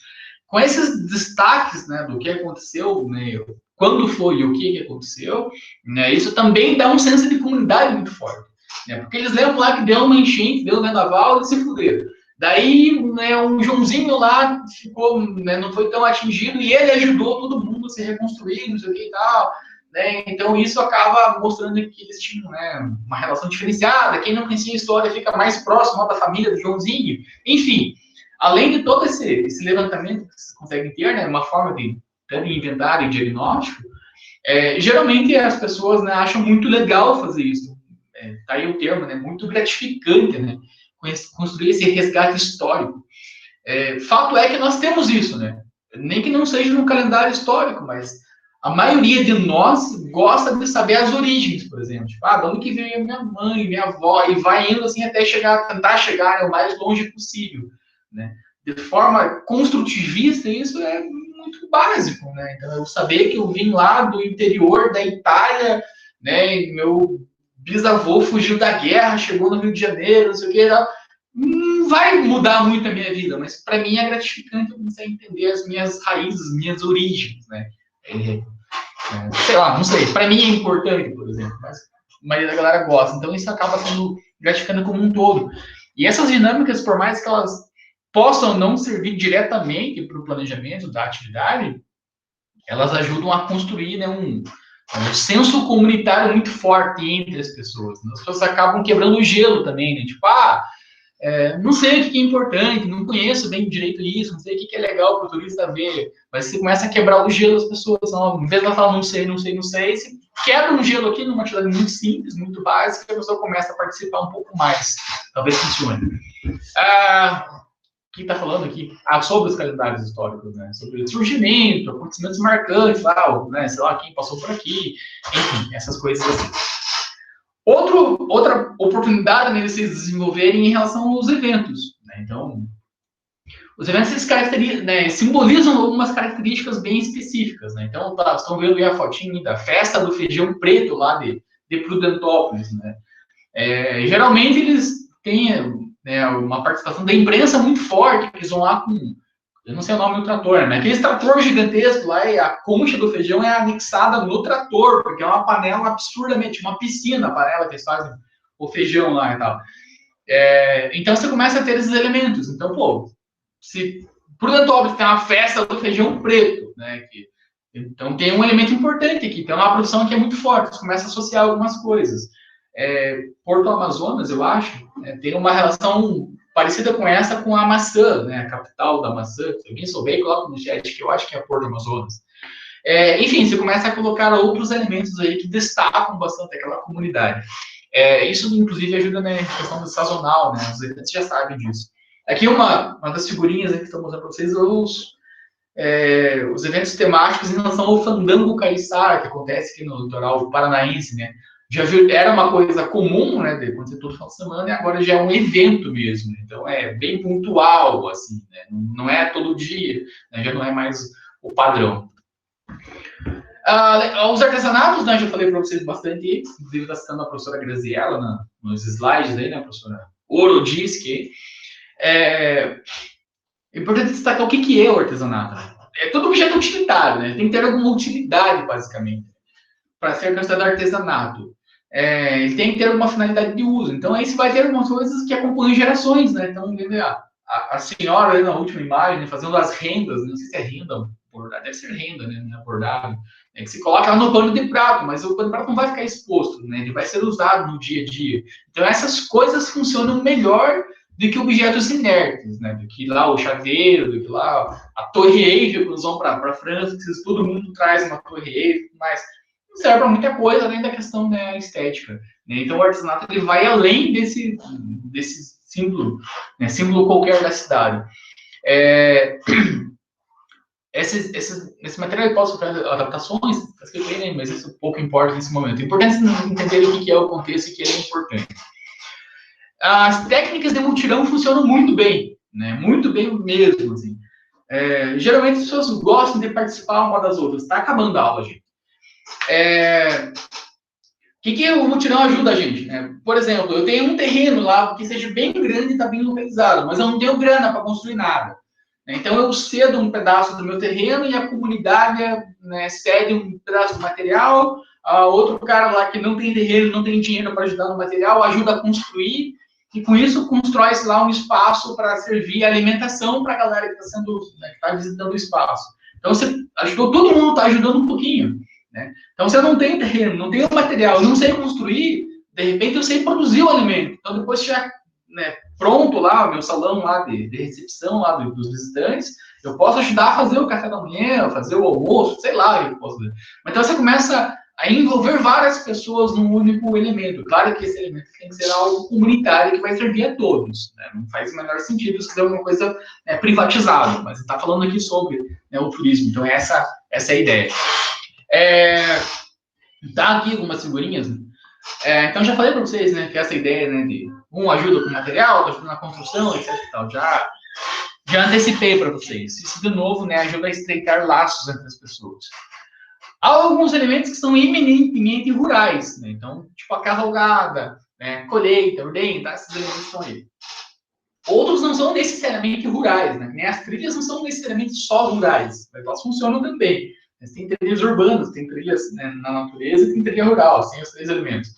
Com esses destaques, né, do que aconteceu, né, quando foi e o que aconteceu, né, isso também dá um senso de comunidade muito forte. Né, porque eles lembram lá que deu uma enchente, deu vendaval e se fuderam. Daí, né, um Joãozinho lá ficou, né, não foi tão atingido e ele ajudou todo mundo a se reconstruir, não sei o que e tal. né? Então isso acaba mostrando que eles tinham, né, uma relação diferenciada. Quem não conhecia a história fica mais próximo da família do Joãozinho. Enfim, além de todo esse levantamento que vocês conseguem ter, né, uma forma de inventário e diagnóstico, geralmente as pessoas, né, acham muito legal fazer isso. Tá aí o termo, né, muito gratificante, né, construir esse resgate histórico. Fato é que nós temos isso, né? Nem que não seja no calendário histórico, mas a maioria de nós gosta de saber as origens, por exemplo. Tipo, de onde que veio a minha mãe, minha avó, e vai indo assim até tentar chegar o mais longe possível, né? De forma construtivista, isso é muito básico, né? Então, eu saber que eu vim lá do interior da Itália, né? E meu bisavô fugiu da guerra, chegou no Rio de Janeiro, não sei o que, não vai mudar muito a minha vida, mas para mim é gratificante eu começar a entender as minhas raízes, minhas origens, né? Sei lá, não sei, para mim é importante, por exemplo, mas a maioria da galera gosta, então isso acaba sendo gratificante como um todo. E essas dinâmicas, por mais que elas possam não servir diretamente para o planejamento da atividade, elas ajudam a construir, né, um senso comunitário muito forte entre as pessoas. As pessoas acabam quebrando o gelo também, né? Tipo, não sei o que é importante, não conheço bem direito isso, não sei o que é legal para o turista ver, mas você começa a quebrar o gelo das pessoas, em vez de ela falar não sei, você quebra um gelo aqui numa atividade muito simples, muito básica, e a pessoa começa a participar um pouco mais, talvez funcione. Quem está falando aqui? Sobre os calendários históricos, né? Sobre o surgimento, acontecimentos marcantes, né? Sei lá, quem passou por aqui, enfim, essas coisas assim. Outra oportunidade de vocês desenvolverem em relação aos eventos, né? Então, os eventos simbolizam algumas características bem específicas, né? Então, vocês estão vendo aí a fotinha da festa do feijão preto lá de Prudentópolis, né? Geralmente eles têm, né, uma participação da imprensa muito forte, eles vão lá com, eu não sei o nome do trator, né? Aquele trator gigantesco lá, e a concha do feijão é anexada no trator, porque é uma panela absurdamente, uma piscina, a panela que eles fazem o feijão lá e tal. Então você começa a ter esses elementos. Então, se Prudentópolis tem uma festa do feijão preto, né? Então tem um elemento importante aqui, tem uma produção que é muito forte, você começa a associar algumas coisas. Porto Amazonas, eu acho, tem uma relação parecida com essa com a maçã, né, a capital da maçã. Se alguém souber, coloca no chat, que eu acho que é Porto Amazonas. Enfim, você começa a colocar outros elementos aí que destacam bastante aquela comunidade. Isso, inclusive, ajuda na questão do sazonal, né, os eventos já sabem disso. Aqui uma das figurinhas que estou mostrando para vocês, os eventos temáticos em relação ao fandango caiçara, que acontece aqui no litoral paranaense, né? Já viu, era uma coisa comum, né, de acontecer todo final de semana, e agora já é um evento mesmo. Então é bem pontual, assim, né? Não é todo dia, né? Já não é mais o padrão. Os artesanatos, né, já falei para vocês bastante, inclusive está citando a professora Graziella nos slides aí, né, a professora Orodisky. É importante destacar o que é o artesanato. É todo objeto utilitário, né? Tem que ter alguma utilidade, basicamente, para ser considerado artesanato. Ele tem que ter alguma finalidade de uso. Então, aí você vai ter algumas coisas que acompanham gerações, né? Então, a senhora ali na última imagem, fazendo as rendas, não sei se é renda, bordado, deve ser renda, né? Não é bordado. Que se coloca ela no pano de prato, mas o pano de prato não vai ficar exposto, né? Ele vai ser usado no dia a dia. Então, essas coisas funcionam melhor do que objetos inertes, né? Do que lá o chaveiro, do que lá a Torre Eiffel, que eles vão para a França, que todo mundo traz uma Torre Eiffel, mas não serve para muita coisa, além da questão, né, estética. Né? Então, o artesanato ele vai além desse símbolo, né, símbolo qualquer da cidade. Esse material pode sofrer adaptações, mas isso pouco importa nesse momento. É importante entender o que é o contexto e o que é importante. As técnicas de mutirão funcionam muito bem, né? Muito bem mesmo, assim. Geralmente as pessoas gostam de participar uma das outras. Está acabando a aula, gente. O que o mutirão ajuda a gente? Né? Por exemplo, eu tenho um terreno lá que seja bem grande e está bem localizado, mas eu não tenho grana para construir nada. Então eu cedo um pedaço do meu terreno e a comunidade, né, cede um pedaço do material. Outro cara lá que não tem terreno, não tem dinheiro para ajudar no material, ajuda a construir. E com isso constrói-se lá um espaço para servir alimentação para a galera que está visitando o espaço. Então você ajudou, todo mundo está ajudando um pouquinho. né? Então, se eu não tenho terreno, não tenho material, não sei construir, de repente eu sei produzir o alimento. Então, depois já, né, pronto lá, o meu salão lá de recepção lá dos visitantes, eu posso ajudar a fazer o café da manhã, fazer o almoço, sei lá, eu posso fazer. Então, você começa a envolver várias pessoas num único elemento. Claro que esse elemento tem que ser algo comunitário que vai servir a todos, né? Não faz o menor sentido se quiser alguma coisa privatizada, mas está falando aqui sobre, né, o turismo. Então, essa é a ideia. Tá aqui algumas figurinhas. Então, já falei para vocês, né, que essa ideia, né, de um ajuda com material, outro ajuda na construção, etc. E tal, já antecipei para vocês. Isso, de novo, né, ajuda a estreitar laços entre as pessoas. Há alguns elementos que são eminentemente rurais, né? Então, tipo a cavalgada, né, colheita, ordenha, tá? Esses elementos estão aí. Outros não são necessariamente rurais, né? Nem as trilhas não são necessariamente só rurais, mas elas funcionam também. Tem trilhas urbanas, tem trilhas, né, na natureza e tem trilha rural, tem os três elementos.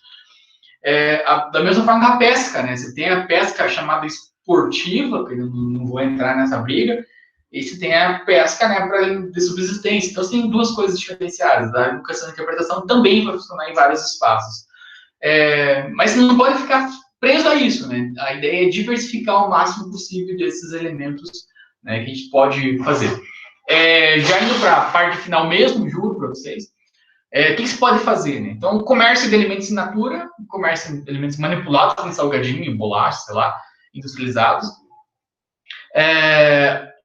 Da mesma forma a pesca, né? Você tem a pesca chamada esportiva, que eu não vou entrar nessa briga, e você tem a pesca, né, de subsistência. Então, você tem duas coisas diferenciadas. A educação e a interpretação também vai funcionar em vários espaços. Mas você não pode ficar preso a isso, né? A ideia é diversificar o máximo possível desses elementos, né, que a gente pode fazer. Já indo para a parte final mesmo, juro para vocês, o que se pode fazer, né? Então, comércio de alimentos in natura, comércio de alimentos manipulados, como salgadinho, bolacha, sei lá, industrializados.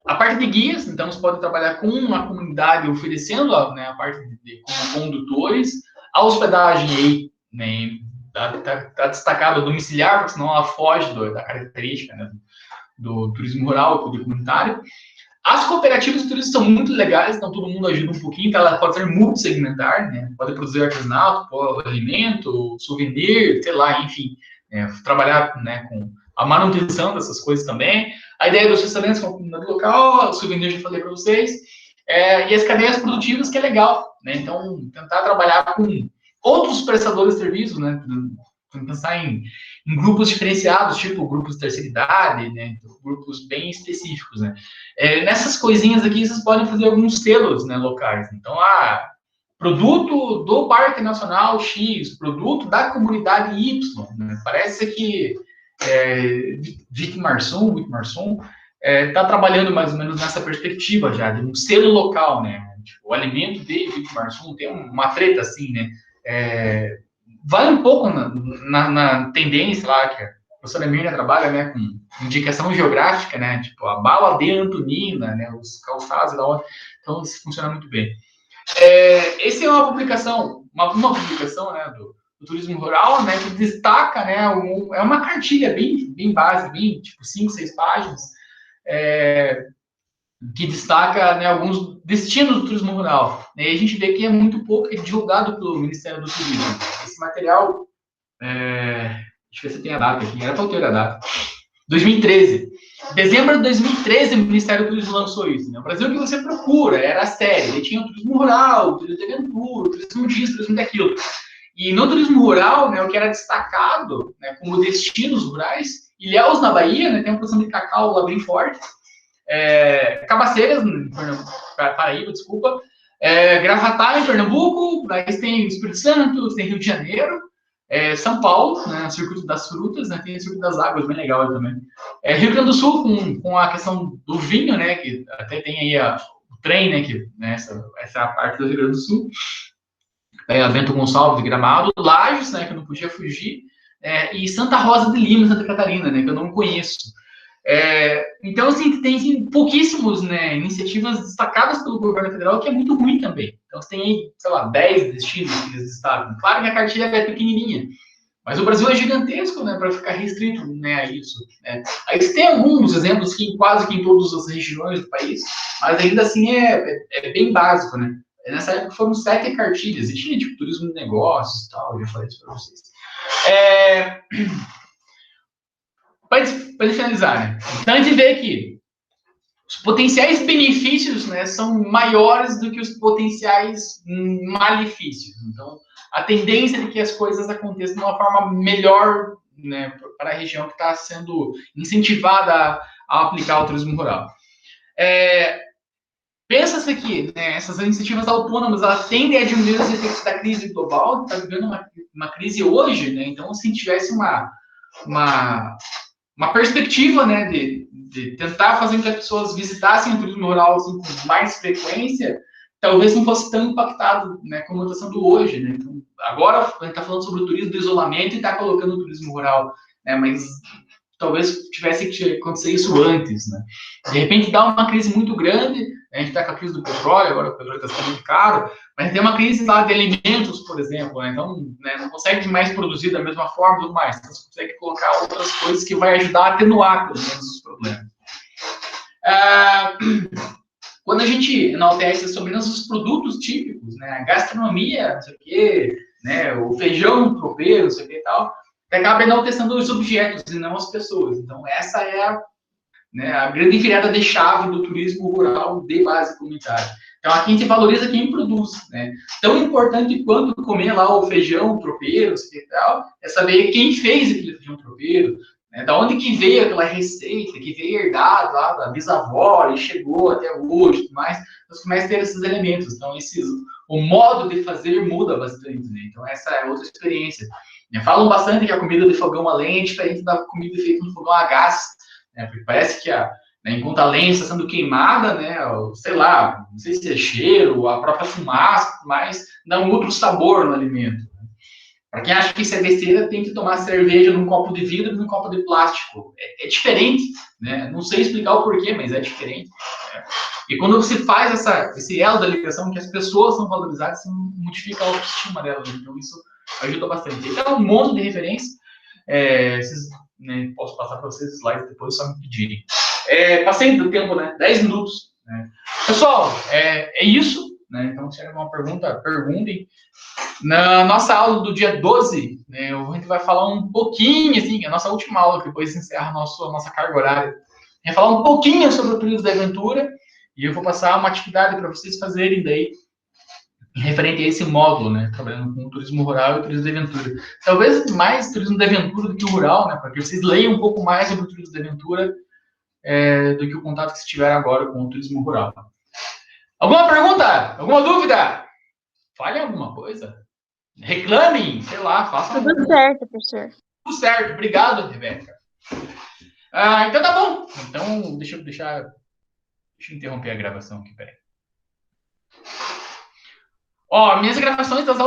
A parte de guias, então você pode trabalhar com uma comunidade oferecendo, né, a parte como condutores, a hospedagem aí, né, tá destacado domiciliar, porque senão ela foge da característica, né, do turismo rural, do comunitário. As cooperativas de turismo são muito legais, então todo mundo ajuda um pouquinho, então ela pode ser multissegmentar, né, pode produzir artesanato, alimento, souvenir, sei lá, enfim, trabalhar, né, com a manutenção dessas coisas também. A ideia dos restaurantes com a comunidade local, o souvenir já falei para vocês, e as cadeias produtivas, que é legal, né? Então, tentar trabalhar com outros prestadores de serviços, né? Pensar em grupos diferenciados, tipo grupos de terceira idade, né? Grupos bem específicos, né? Nessas coisinhas aqui, vocês podem fazer alguns selos, né, locais. Então, produto do Parque Nacional X, produto da comunidade Y, né? Parece que Vic Marsum está trabalhando mais ou menos nessa perspectiva já, de um selo local, né? Tipo, o alimento de Vic Marsum tem uma treta assim, né? Vai um pouco na tendência lá que a professora Mirna trabalha, né, com indicação geográfica, né? Tipo, a bala de Antonina, né? Os calçados da hora. Então, isso funciona muito bem. Essa é uma publicação, uma publicação, né, do turismo rural, né, que destaca, né, é uma cartilha bem básica, bem, tipo, 5, 6 páginas, que destaca, né, alguns destinos do turismo rural. E a gente vê que é muito pouco divulgado pelo Ministério do Turismo. Esse material, deixa eu ver se tem a data aqui, era para eu ter a data. 2013. Dezembro de 2013, o Ministério do Turismo lançou isso. Né? O Brasil que você procura, era a série. Ele tinha o turismo rural, o turismo de aventura, o turismo disso, o turismo daquilo. E no turismo rural, né, o que era destacado, né, como destinos rurais, Ilhéus, na Bahia, né, tem uma produção de cacau lá bem forte. Cabaceiras, Paraíba, desculpa. Gravatar, em Pernambuco. Daí tem Espírito Santo, tem Rio de Janeiro. São Paulo, né, Circuito das Frutas, né, tem o Circuito das Águas, bem legal também. Rio Grande do Sul, com a questão do vinho, né, que até tem aí o trem, né, que, né, essa é a parte do Rio Grande do Sul. Bento Gonçalves de Gramado, Lages, né, que eu não podia fugir, e Santa Rosa de Lima, Santa Catarina, né, que eu não conheço. Então, assim, tem pouquíssimos, né, iniciativas destacadas pelo governo federal, que é muito ruim também. Então, você tem aí, sei lá, 10 destinos que eles destacam. Claro que a cartilha é pequenininha, mas o Brasil é gigantesco, né, para ficar restrito, né, a isso. Né. Aí você tem alguns exemplos que quase que em todas as regiões do país, mas ainda assim é bem básico, né. Nessa época foram 7 cartilhas, e tinha, tipo, turismo de negócios e tal, eu já falei isso para vocês. Para finalizar, né? Então a gente vê que os potenciais benefícios, né, são maiores do que os potenciais malefícios. Então, a tendência de que as coisas aconteçam de uma forma melhor, né, para a região que está sendo incentivada a aplicar o turismo rural. pensa-se que, né, essas iniciativas autônomas, elas tendem a diminuir os efeitos da crise global, está vivendo uma crise hoje, né? Então, se tivesse uma, uma perspectiva, né, de tentar fazer com que as pessoas visitassem o turismo rural assim, com mais frequência, talvez não fosse tão impactado, né, como está sendo hoje, né? Então, agora a gente está falando sobre o turismo do isolamento e está colocando o turismo rural, né? Mas talvez tivesse que acontecer isso antes, né? De repente dá uma crise muito grande, a gente está com a crise do petróleo, agora o petróleo está ficando muito caro, mas tem uma crise lá de alimentos, por exemplo, né? Então, né, não consegue mais produzir da mesma forma e tudo mais, então você consegue colocar outras coisas que vai ajudar a atenuar, pelo menos, os problemas. Ah, quando a gente enaltece sobre os produtos típicos, né, a gastronomia, não sei o quê, né, o feijão tropeiro, não sei o que e tal, acaba enaltecendo os objetos e não as pessoas. Então, essa é a grande virada de chave do turismo rural de base comunitária. Então, aqui a gente valoriza quem produz. Né? Tão importante quanto comer lá o feijão tropeiro, e tal, é saber quem fez aquele feijão tropeiro, né? Da onde que veio aquela receita, que veio herdado lá da bisavó e chegou até hoje, tudo mais. Nós começamos a ter esses elementos. Então, o modo de fazer muda bastante. Né? Então, essa é outra experiência. Falam bastante que a comida de fogão a lenha é diferente da comida feita no fogão a gás, né? Porque parece que enquanto a lenha está sendo queimada, né, sei lá, não sei se é cheiro, a própria fumaça, mas dá um outro sabor no alimento. Para quem acha que isso é besteira, tem que tomar cerveja num copo de vidro e num copo de plástico. É diferente, né? Não sei explicar o porquê, mas é diferente. Né? E quando você faz esse elo da ligação, que as pessoas são valorizadas, você modifica a autoestima delas. Então, isso ajuda bastante. Então, um monte de referências. Né, posso passar para vocês os slides depois, só me pedirem. Passei do tempo, né? 10 minutos. Né? Pessoal, é isso. Né? Então, se tiver alguma pergunta, perguntem. Na nossa aula do dia 12, né, a gente vai falar um pouquinho, assim, a nossa última aula, que depois encerra a nossa carga horária. A gente vai falar um pouquinho sobre o turismo da aventura e eu vou passar uma atividade para vocês fazerem daí, referente a esse módulo, né, trabalhando com o turismo rural e o turismo de aventura. Talvez mais turismo de aventura do que o rural, né, para que vocês leiam um pouco mais sobre o turismo de aventura do que o contato que vocês tiveram agora com o turismo rural. Alguma pergunta? Alguma dúvida? Fale alguma coisa? Reclamem, sei lá, façam.
Tudo certo, professor.
Tudo certo, obrigado, Rebeca. Então tá bom. Então, deixa eu interromper a gravação aqui, peraí. Ó, minhas gravações das aulas